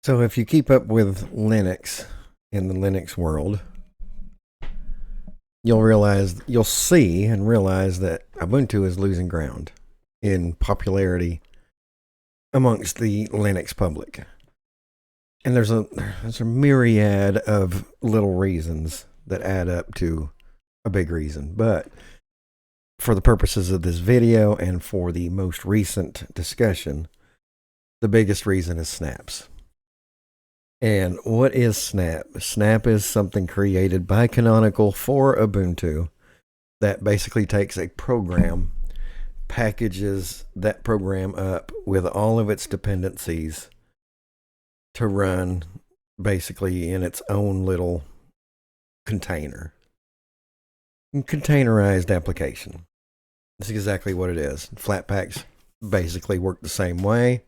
So if you keep up with Linux in the Linux world, you'll see and realize that Ubuntu is losing ground in popularity amongst the Linux public. And there's a myriad of little reasons that add up to a big reason. But for the purposes of this video and for the most recent discussion, the biggest reason is snaps. And what is Snap? Snap is something created by Canonical for Ubuntu that basically takes a program, packages that program up with all of its dependencies to run basically in its own little container. Containerized application. That's exactly what it is. Flatpaks basically work the same way.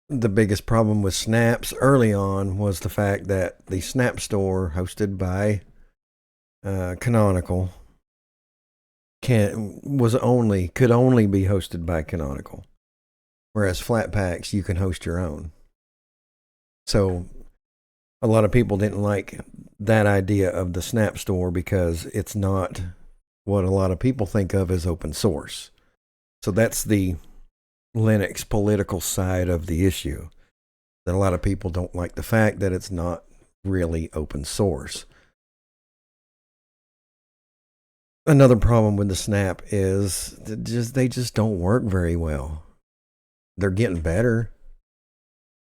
The biggest problem with snaps early on was the fact that the snap store hosted by Canonical could only be hosted by Canonical, whereas Flatpaks you can host your own. So a lot of people didn't like that idea of the snap store because it's not what a lot of people think of as open source. So that's the Linux political side of the issue, that a lot of people don't like the fact that it's not really open source. Another problem with the snap is they just don't work very well. They're getting better.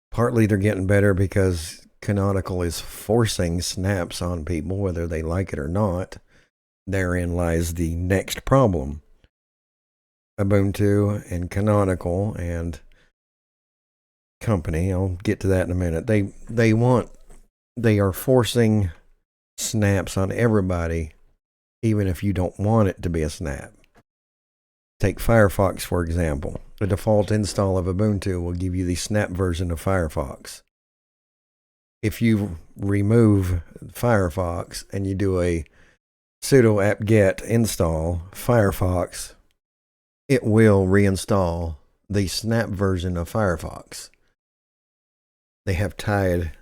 Partly they're getting better because Canonical is forcing snaps on people whether they like it or not. Therein lies the next problem. Ubuntu and Canonical and company, I'll get to that in a minute. They are forcing snaps on everybody, even if you don't want it to be a snap. Take Firefox, for example. The default install of Ubuntu will give you the snap version of Firefox. If you remove Firefox and you do a sudo apt-get install Firefox, it will reinstall the snap version of Firefox. They have tied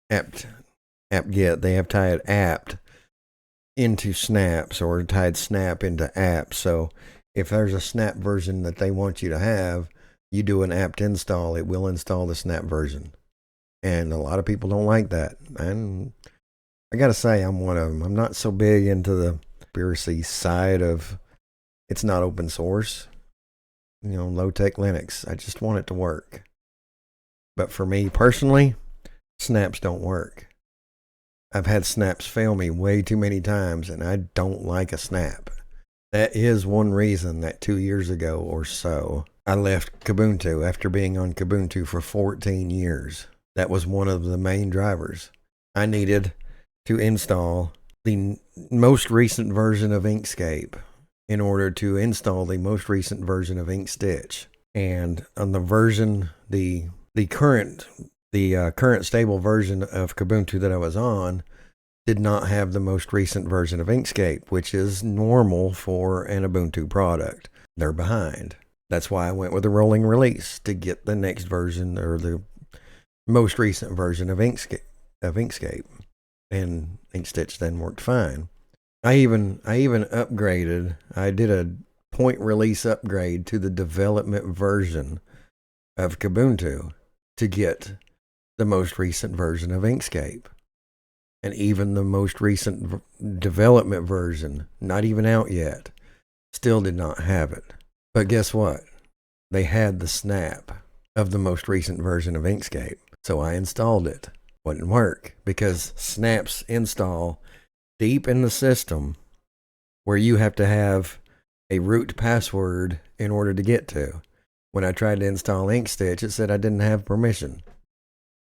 apt-get, they have tied apt into snaps, or tied snap into apt. So if there's a snap version that they want you to have, you do an apt install, it will install the snap version. And a lot of people don't like that. And I gotta say, I'm one of them. I'm not so big into the conspiracy side of it's not open source, low-tech Linux. I just want it to work. But for me personally, snaps don't work. I've had snaps fail me way too many times, and I don't like a snap. That is one reason that 2 years ago or so, I left Ubuntu after being on Ubuntu for 14 years. That was one of the main drivers. I needed to install the most recent version of Inkscape in order to install the most recent version of InkStitch. And on the version, the current stable version of Ubuntu that I was on did not have the most recent version of Inkscape, which is normal for an Ubuntu product. They're behind. That's why I went with a rolling release to get the next version, or the most recent version of Inkscape. And InkStitch then worked fine. I even upgraded. I did a point release upgrade to the development version of Ubuntu to get the most recent version of Inkscape. And even the most recent development version, not even out yet, still did not have it. But guess what? They had the snap of the most recent version of Inkscape. So I installed it. Wouldn't work because snaps install deep in the system where you have to have a root password in order to get to. When I tried to install InkStitch, it said I didn't have permission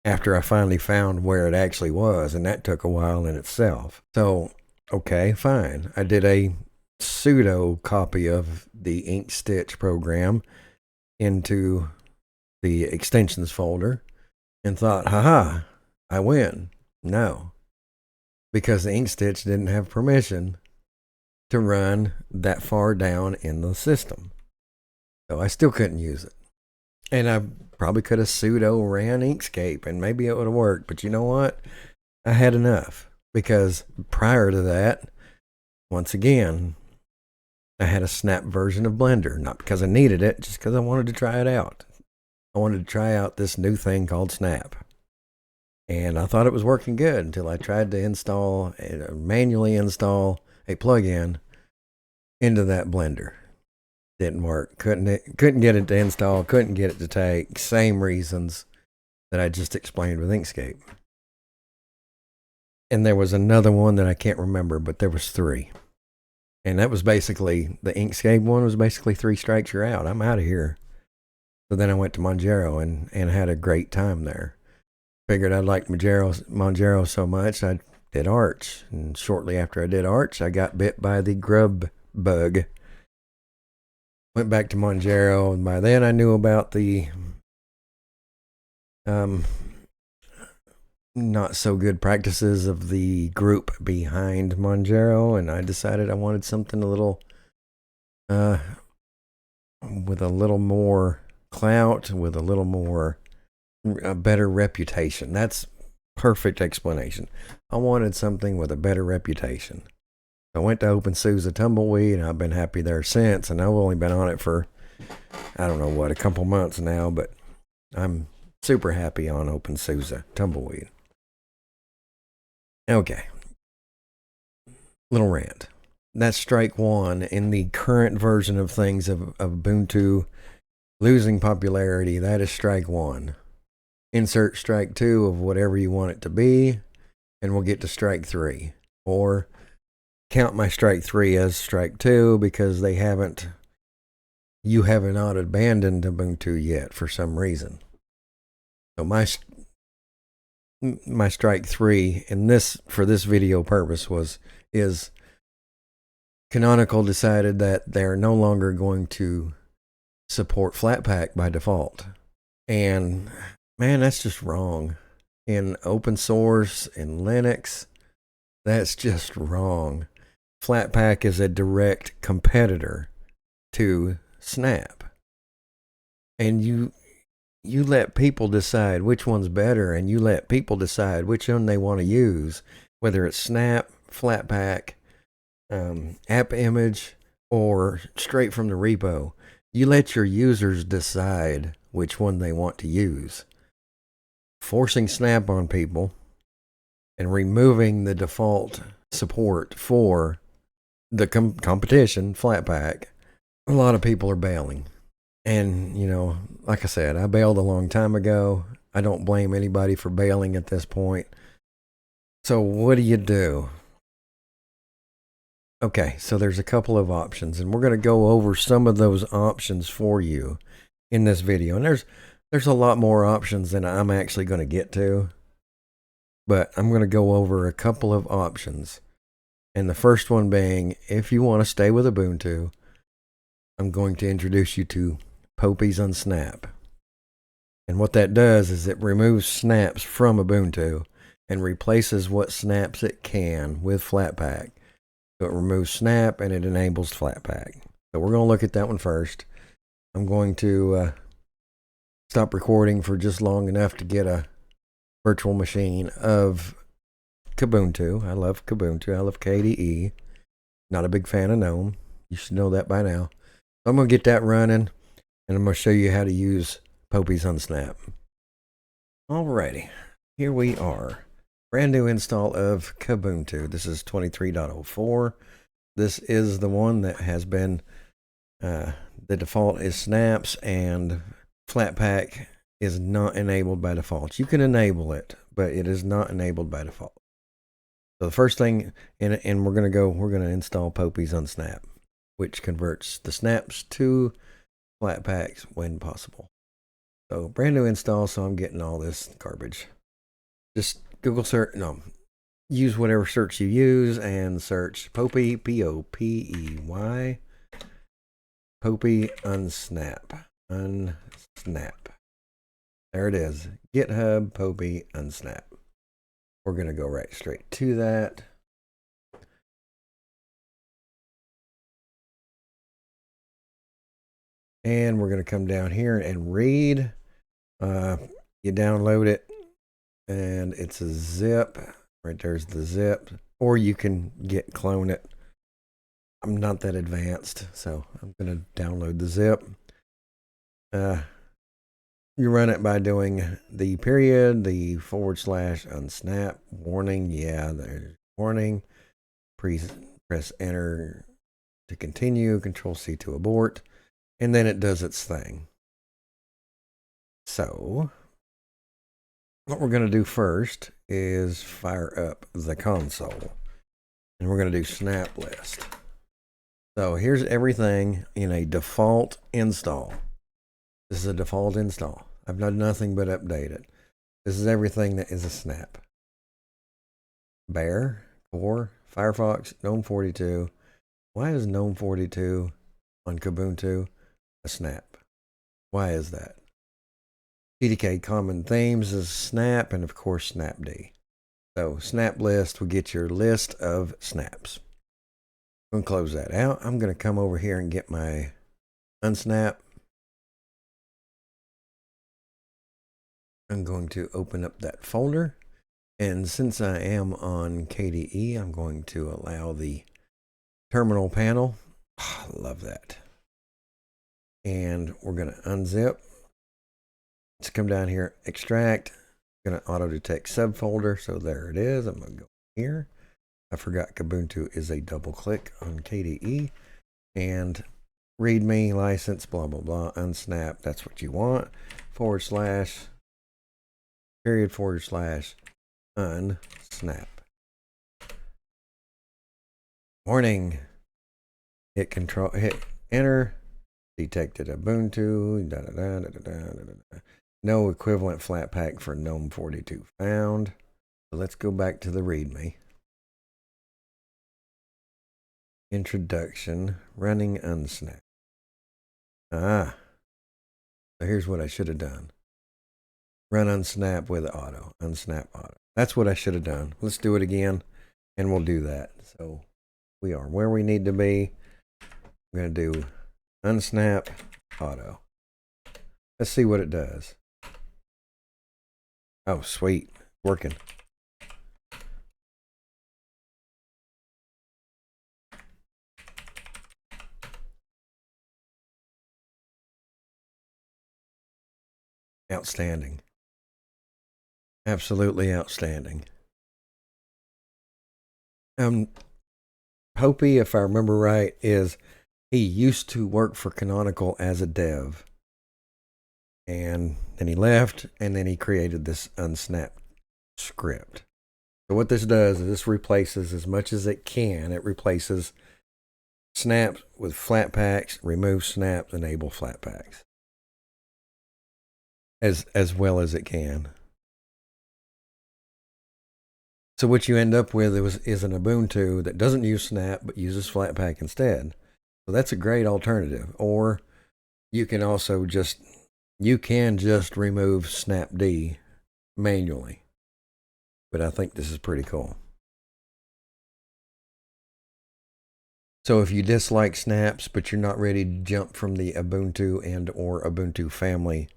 after I finally found where it actually was, and that took a while in itself. So, okay, fine. I did a pseudo copy of the InkStitch program into the extensions folder and thought, haha, I win. No, because the InkStitch didn't have permission to run that far down in the system. So I still couldn't use it. And I probably could have sudo ran Inkscape and maybe it would have worked. But you know what? I had enough because prior to that, once again, I had a snap version of Blender. Not because I needed it, just because I wanted to try it out. I wanted to try out this new thing called Snap. And I thought it was working good until I tried to manually install a plugin into that Blender. Didn't work. Couldn't get it to install. Couldn't get it to take. Same reasons that I just explained with Inkscape. And there was another one that I can't remember, but there was 3. And that was basically, the Inkscape one was basically 3 strikes, you're out. I'm out of here. So then I went to Monjaro and had a great time there. Figured I liked Monjaro so much, I did Arch. And shortly after I did Arch, I got bit by the grub bug. Went back to Monjaro, and by then I knew about the not so good practices of the group behind Monjaro, and I decided I wanted something a little with a little more clout, with a little more a better reputation. That's perfect explanation. I wanted something with a better reputation. I went to OpenSUSE Tumbleweed, and I've been happy there since, and I've only been on it for, I don't know what, a couple months now, but I'm super happy on OpenSUSE Tumbleweed. Okay. Little rant. That's strike 1 in the current version of things of Ubuntu losing popularity. That is strike 1. Insert strike 2 of whatever you want it to be, and we'll get to strike 3. Or count my strike 3 as strike 2 because you have not abandoned Ubuntu yet for some reason. So my strike 3 in this, for this video purpose, is Canonical decided that they're no longer going to support Flatpak by default. And man, that's just wrong. In open source, in Linux, that's just wrong. Flatpak is a direct competitor to Snap. And you let people decide which one's better, and you let people decide which one they want to use, whether it's Snap, Flatpak, app image, or straight from the repo. You let your users decide which one they want to use. Forcing Snap on people and removing the default support for the competition, Flatpak, a lot of people are bailing. And, you know, like I said, I bailed a long time ago. I don't blame anybody for bailing at this point. So what do? Okay, so there's a couple of options, and we're going to go over some of those options for you in this video. And there's a lot more options than I'm actually going to get to, but I'm going to go over a couple of options. And the first one being, if you want to stay with Ubuntu, I'm going to introduce you to Popey's unsnap. And what that does is it removes snaps from Ubuntu and replaces what snaps it can with Flatpak. So it removes Snap and it enables Flatpak. So we're going to look at that one first. I'm going to stop recording for just long enough to get a virtual machine of Kubuntu. I love Kubuntu. I love KDE. Not a big fan of GNOME. You should know that by now. So I'm going to get that running, and I'm going to show you how to use Popey's unsnap. Alrighty, here we are. Brand new install of Kubuntu. This is 23.04. This is the one that has been, the default is snaps, and Flatpak is not enabled by default. You can enable it, but it is not enabled by default. So the first thing, and we're going to install Popey's unsnap, which converts the snaps to Flatpaks when possible. So brand new install, so I'm getting all this garbage. Just Google search, use whatever search you use and search Popey, Popey, Popey unsnap. There it is, GitHub Popey unsnap. We're going to go right straight to that. And we're going to come down here and read. You download it, and it's a zip. Right there's the zip. Or you can clone it. I'm not that advanced, so I'm going to download the zip. You run it by doing the period, the / unsnap, warning. Yeah, there's warning. Press enter to continue, Control C to abort, and then it does its thing. So, what we're going to do first is fire up the console, and we're going to do snap list. So here's everything in a default install. This is a default install. I've done nothing but update it. This is everything that is a snap. Bear, Core, Firefox, GNOME 42. Why is GNOME 42 on Ubuntu a snap? Why is that? CDK common themes is snap, and of course snapd. So snap list will get your list of snaps. I'm going to close that out. I'm going to come over here and get my unsnap. I'm going to open up that folder. And since I am on KDE, I'm going to allow the terminal panel. Oh, I love that. And we're going to unzip. Let's come down here, extract. I'm going to auto detect subfolder. So there it is. I'm going to go here. I forgot Ubuntu is a double click on KDE. And readme, license, blah, blah, blah, unsnap. That's what you want. / period / unsnap. Warning. Hit enter. Detected Ubuntu. No equivalent Flatpak for GNOME 42 found. So let's go back to the README. Introduction. Running unsnap. So here's what I should have done. Run unsnap with auto. Unsnap auto. That's what I should have done. Let's do it again, and we'll do that. So we are where we need to be. I'm going to do unsnap auto. Let's see what it does. Oh, sweet. Working. Outstanding. Absolutely outstanding. Hopi, if I remember right, he used to work for Canonical as a dev. And then he left, and then he created this unsnap script. So what this does is this replaces as much as it can. It replaces snaps with Flatpaks, removes snaps, enable Flatpaks. As well as it can. So what you end up with is an Ubuntu that doesn't use snap but uses Flatpak instead. So that's a great alternative. Or you can also just remove snapd manually. But I think this is pretty cool. So if you dislike snaps but you're not ready to jump from the Ubuntu and or Ubuntu family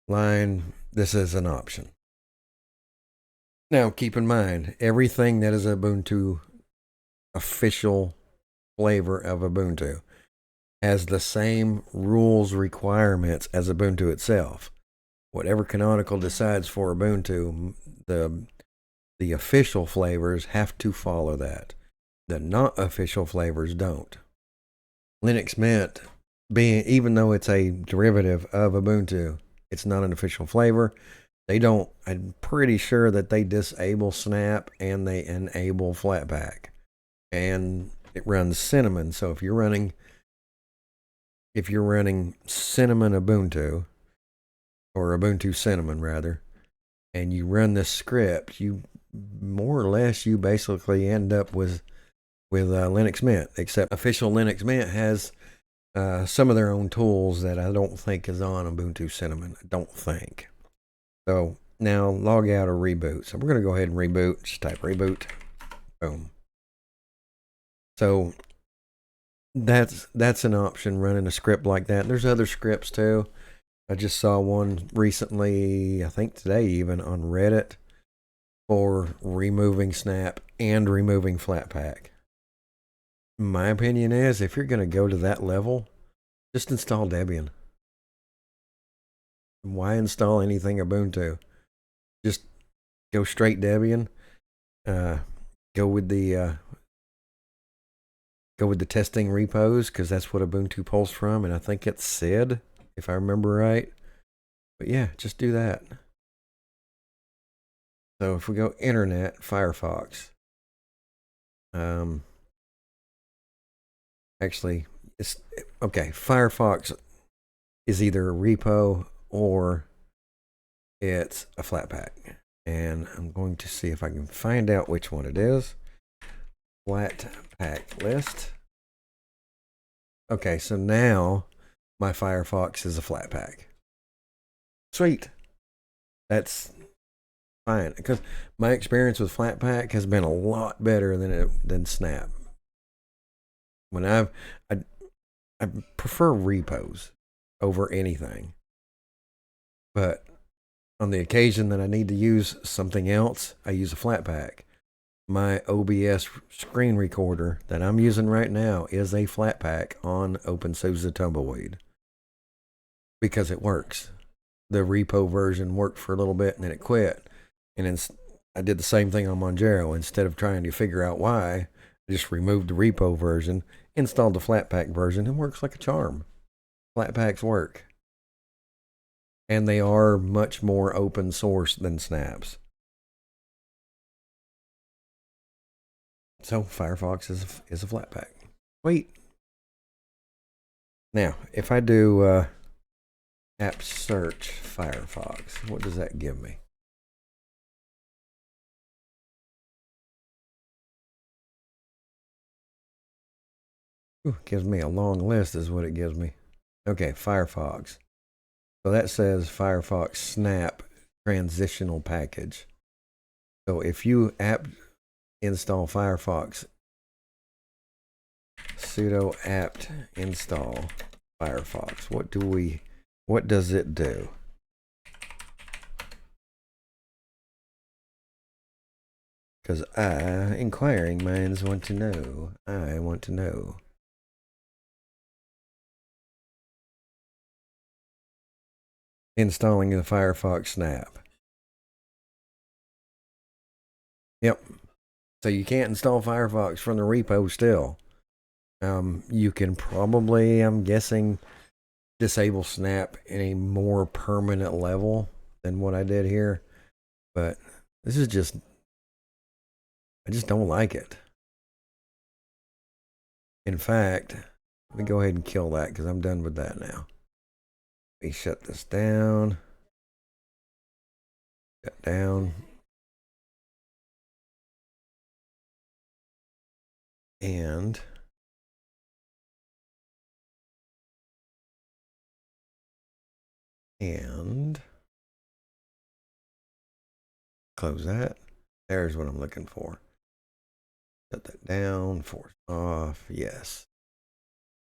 line, this is an option. Now, keep in mind, everything that is Ubuntu official flavor of Ubuntu has the same rules requirements as Ubuntu itself. Whatever Canonical decides for Ubuntu, the official flavors have to follow that. The not official flavors don't. Linux Mint, even though it's a derivative of Ubuntu, it's not an official flavor. I'm pretty sure that they disable snap and they enable Flatpak. And it runs Cinnamon. So if you're running Cinnamon Ubuntu, or Ubuntu Cinnamon rather, and you run this script, you basically end up with Linux Mint, except official Linux Mint has some of their own tools that I don't think is on Ubuntu Cinnamon. I don't think. So now log out or reboot. So we're going to go ahead and reboot. Just type reboot. Boom. So That's an option, running a script like that. There's other scripts too. I just saw one recently, I think today even, on Reddit for removing Snap and removing Flatpak. My opinion is, if you're going to go to that level, just install Debian. Why install anything Ubuntu? Just go straight Debian. Uh, go with the testing repos, because that's what Ubuntu pulls from, and I think it's SID, if I remember right. But yeah, just do that. So if we go Internet, Firefox. Actually, it's okay. Firefox is either a repo or it's a Flatpak. And I'm going to see if I can find out which one it is. Flatpak list. Okay, so now my Firefox is a Flatpak. Sweet. That's fine, because my experience with Flatpak has been a lot better than Snap. When I prefer repos over anything, but on the occasion that I need to use something else, I use a Flatpak. My OBS screen recorder that I'm using right now is a Flatpak on OpenSUSE Tumbleweed, because it works. The repo version worked for a little bit and then it quit. And I did the same thing on Monjaro. Instead of trying to figure out why, I just removed the repo version, installed the Flatpak version, and works like a charm. Flatpaks work. And they are much more open source than Snaps. So Firefox is a Flatpak. Wait. Now, if I do app search Firefox, what does that give me? Ooh, gives me a long list is what it gives me. Okay, Firefox. So that says Firefox Snap transitional package. So if you app install Firefox, sudo apt install Firefox, what does it do? Because inquiring minds want to know. I want to know. Installing the Firefox Snap. Yep. So you can't install Firefox from the repo still. You can probably, I'm guessing, disable Snap in a more permanent level than what I did here. But this is just, I just don't like it. In fact, let me go ahead and kill that, because I'm done with that now. Let me shut this down. Shut down. And close that. There's what I'm looking for. Shut that down. Force off. Yes.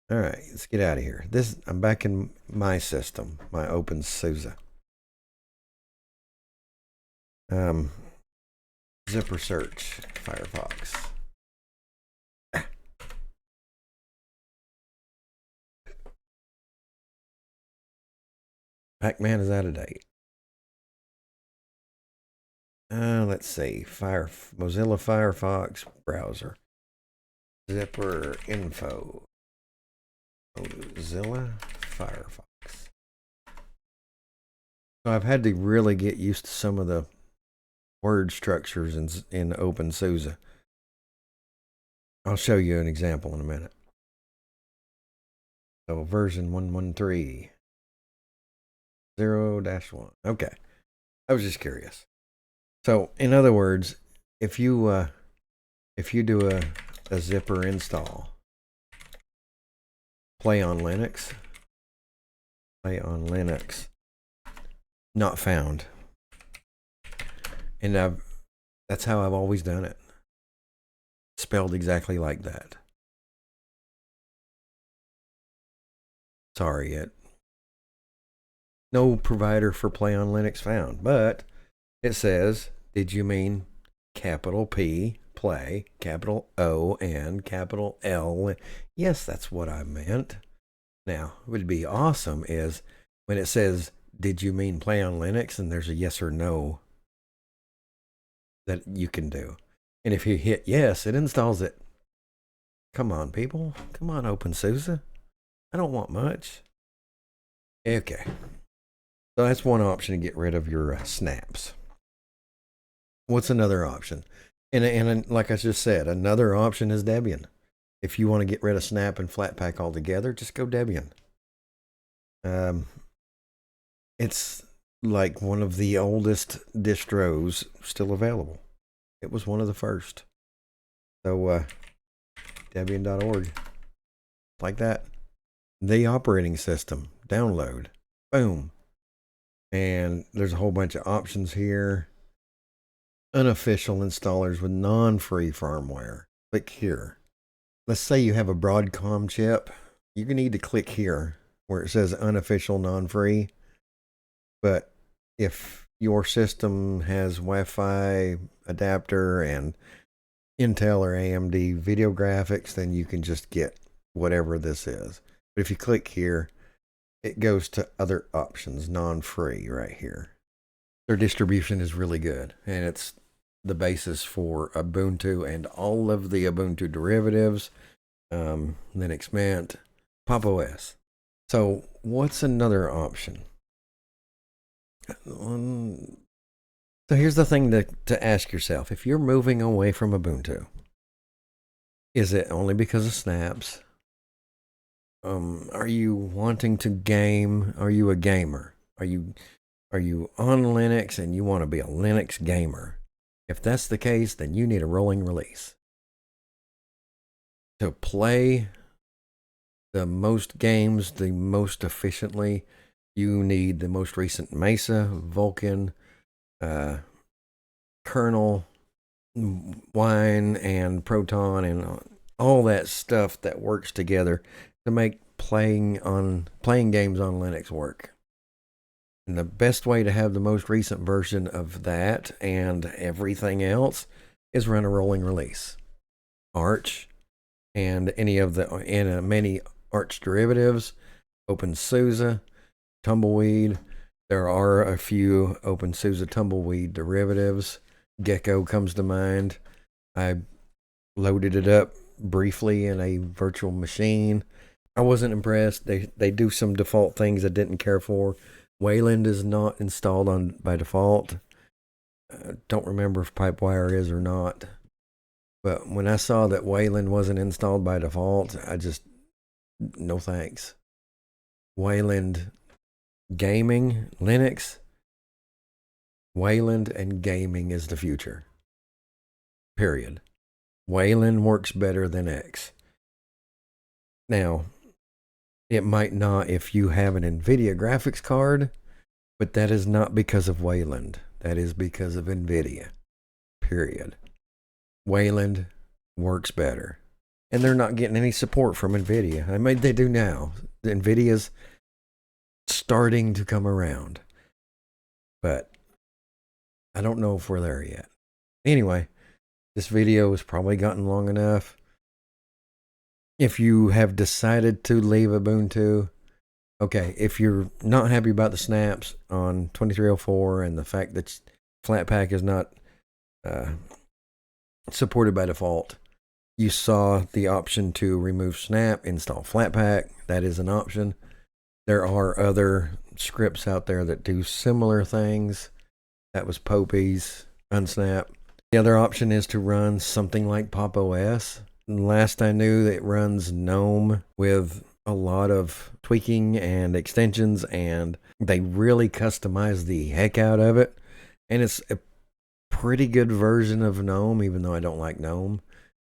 All right, let's get out of here. I'm back in my system, my OpenSUSE. Zipper search Firefox. Pac-Man is out of date. Let's see. Mozilla Firefox browser. Zipper info. Mozilla Firefox. So I've had to really get used to some of the word structures in OpenSUSE. I'll show you an example in a minute. So version 113. 0-1. Okay. I was just curious. So in other words, if you do a zipper install, play on Linux, not found. And that's how I've always done it. Spelled exactly like that. Sorry, no provider for Play on Linux found. But it says, did you mean capital P, play, capital O, and capital L? Yes, that's what I meant. Now, what would be awesome is when it says, did you mean Play on Linux? And there's a yes or no that you can do. And if you hit yes, it installs it. Come on, people. Come on, OpenSUSE. I don't want much. Okay. So that's one option to get rid of your snaps. What's another option? And like I just said, another option is Debian. If you want to get rid of Snap and Flatpak altogether, just go Debian. It's like one of the oldest distros still available. It was one of the first. So Debian.org, like that. The operating system, download, boom. And there's a whole bunch of options here. Unofficial installers with non-free firmware. Click here. Let's say you have a Broadcom chip. You're going to need to click here where it says unofficial non-free. But if your system has Wi-Fi adapter and Intel or AMD video graphics, then you can just get whatever this is. But if you click here, it goes to other options, non-free right here. Their distribution is really good, and it's the basis for Ubuntu and all of the Ubuntu derivatives, Linux Mint, Pop OS. So what's another option? So here's the thing to ask yourself. If you're moving away from Ubuntu, is it only because of snaps? Are you wanting to game? Are you a gamer? Are you on Linux and you want to be a Linux gamer? If that's the case, then you need a rolling release. To play the most games the most efficiently, you need the most recent Mesa, Vulkan, kernel, Wine, and Proton, and all that stuff that works together to make playing games on Linux work. And the best way to have the most recent version of that and everything else is run a rolling release. Arch and any of the many Arch derivatives, OpenSUSE, Tumbleweed. There are a few OpenSUSE Tumbleweed derivatives. Gecko comes to mind. I loaded it up briefly in a virtual machine. I wasn't impressed. They do some default things I didn't care for. Wayland is not installed by default. Don't remember if Pipewire is or not. But when I saw that Wayland wasn't installed by default, I just, no thanks. Wayland gaming, Linux, Wayland and gaming is the future. Period. Wayland works better than X. Now, it might not if you have an NVIDIA graphics card, but that is not because of Wayland. That is because of NVIDIA. Period. Wayland works better. And they're not getting any support from NVIDIA. I mean, they do now. NVIDIA's starting to come around. But I don't know if we're there yet. Anyway, this video has probably gotten long enough. If you have decided to leave Ubuntu, okay, if you're not happy about the snaps on 2304 and the fact that Flatpak is not supported by default, you saw the option to remove snap, install Flatpak. That is an option. There are other scripts out there that do similar things. That was Popey's, unsnap. The other option is to run something like Pop OS. Last I knew, it runs GNOME with a lot of tweaking and extensions, and they really customize the heck out of it. And it's a pretty good version of GNOME, even though I don't like GNOME.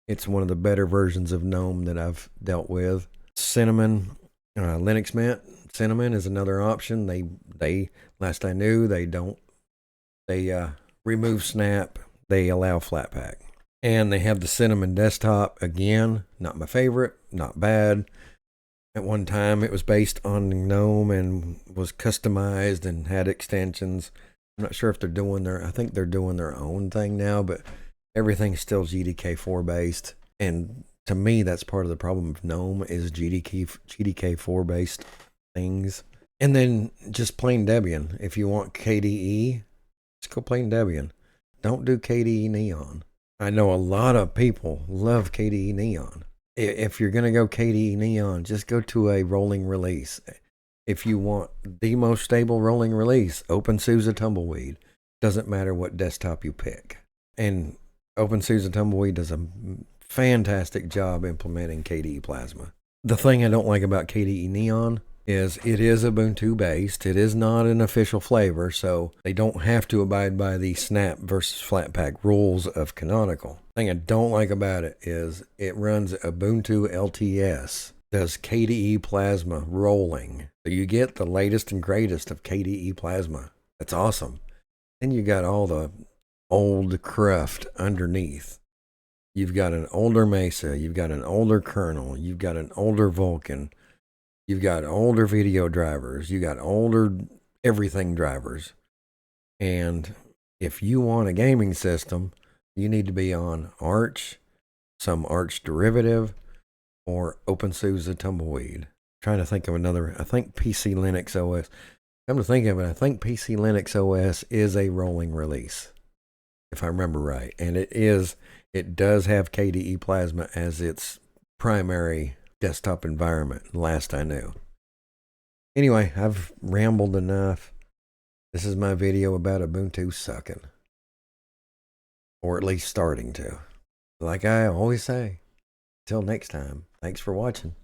It's one of the better versions of GNOME that I've dealt with. Cinnamon, Linux Mint. Cinnamon is another option. They last I knew, they remove snap. They allow Flatpak. And they have the Cinnamon desktop. Again, not my favorite, not bad. At one time, it was based on GNOME and was customized and had extensions. I'm not sure if they're doing I think they're doing their own thing now, but everything's still GDK4 based. And to me, that's part of the problem of GNOME is GDK4 based things. And then just plain Debian. If you want KDE, just go plain Debian. Don't do KDE Neon. I know a lot of people love KDE Neon. If you're going to go KDE Neon, just go to a rolling release. If you want the most stable rolling release, OpenSUSE Tumbleweed. Doesn't matter what desktop you pick. And OpenSUSE Tumbleweed does a fantastic job implementing KDE Plasma. The thing I don't like about KDE Neon is it is Ubuntu based. It is not an official flavor, so they don't have to abide by the snap versus Flatpak rules of Canonical. The thing I don't like about it is it runs Ubuntu LTS, does KDE Plasma rolling. So you get the latest and greatest of KDE Plasma. That's awesome. Then you got all the old cruft underneath. You've got an older Mesa, you've got an older kernel, you've got an older Vulkan, you've got older video drivers, you got older everything drivers. And if you want a gaming system, you need to be on Arch, some Arch derivative, or OpenSUSE Tumbleweed. I'm trying to think of another, I think PC Linux OS. Come to think of it, I think PC Linux OS is a rolling release, if I remember right. And it does have KDE Plasma as its primary desktop environment, last I knew. Anyway, I've rambled enough. This is my video about Ubuntu sucking. Or at least starting to. Like I always say, till next time, thanks for watching.